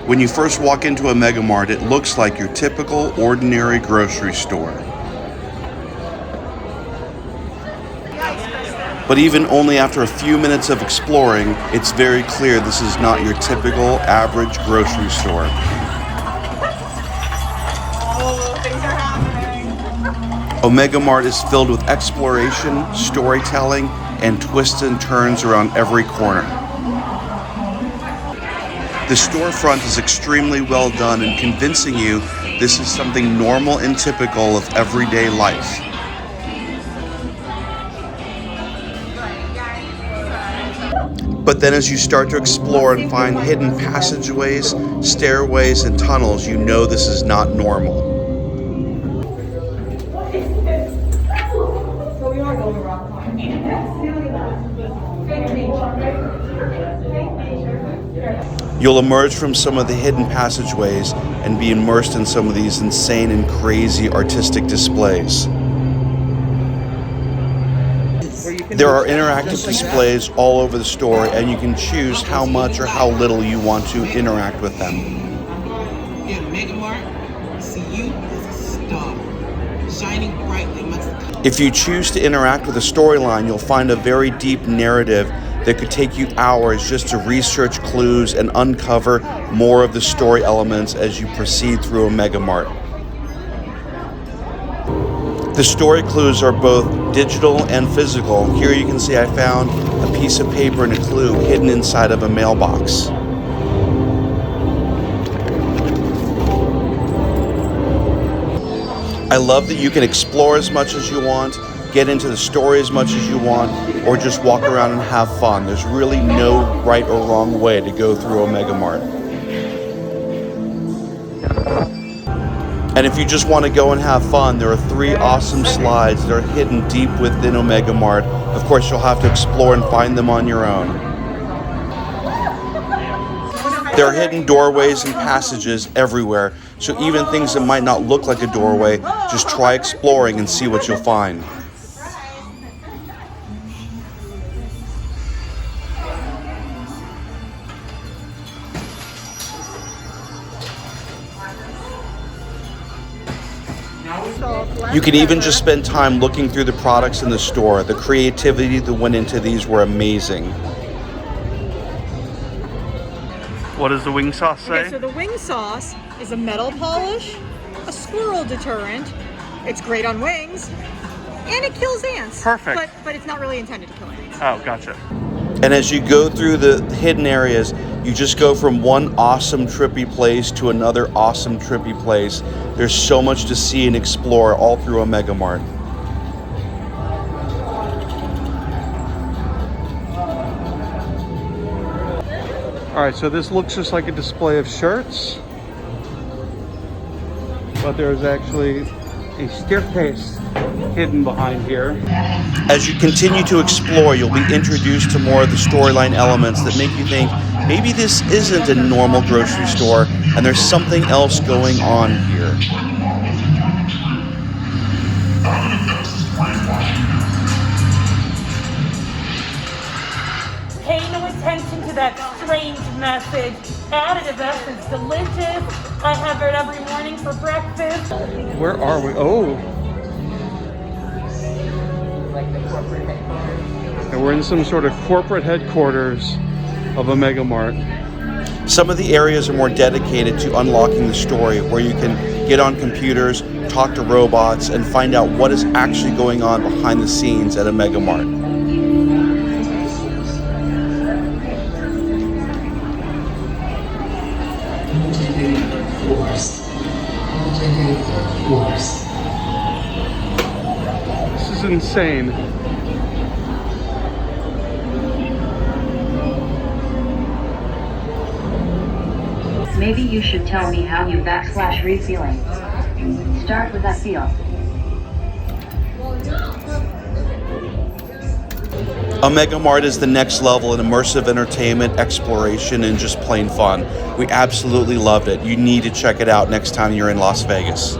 When you first walk into a Mega Mart, it looks like your typical, ordinary grocery store. But even only after a few minutes of exploring, it's very clear this is not your typical, average grocery store. Omega Mart is filled with exploration, storytelling, and twists and turns around every corner. The storefront is extremely well done in convincing you this is something normal and typical of everyday life. But then as you start to explore and find hidden passageways, stairways, and tunnels, you know this is not normal. You'll emerge from some of the hidden passageways and be immersed in some of these insane and crazy artistic displays. There are interactive displays all over the store, and you can choose how much or how little you want to interact with them. If you choose to interact with a storyline, you'll find a very deep narrative that could take you hours just to research clues and uncover more of the story elements as you proceed through Omega Mart. The story clues are both digital and physical. Here you can see I found a piece of paper and a clue hidden inside of a mailbox. I love that you can explore as much as you want, get into the story as much as you want, or just walk around and have fun. There's really no right or wrong way to go through Omega Mart. And if you just want to go and have fun, there are 3 awesome slides that are hidden deep within Omega Mart. Of course, you'll have to explore and find them on your own. There are hidden doorways and passages everywhere, so even things that might not look like a doorway, just try exploring and see what you'll find. You can even just spend time looking through the products in the store. The creativity that went into these were amazing. What does the wing sauce say? Okay, so the wing sauce is a metal polish, a squirrel deterrent. It's great on wings, and it kills ants. Perfect. But it's not really intended to kill ants. Oh, gotcha. And as you go through the hidden areas, you just go from one awesome trippy place to another awesome trippy place. There's so much to see and explore all through Omega Mart. All right, so this looks just like a display of shirts, but there's actually a staircase hidden behind here. As you continue to explore, you'll be introduced to more of the storyline elements that make you think, maybe this isn't a normal grocery store and there's something else going on here. Pay no attention to that strange message. Additive essence, delicious. I have it every morning for breakfast. Where are we? Oh. And we're in some sort of corporate headquarters of Omega Mart. Some of the areas are more dedicated to unlocking the story, where you can get on computers, talk to robots, and find out what is actually going on behind the scenes at Omega Mart. This is insane. Maybe you should tell me how you /read feeling. Start with that feel. Omega Mart is the next level in immersive entertainment, exploration, and just plain fun. We absolutely loved it. You need to check it out next time you're in Las Vegas.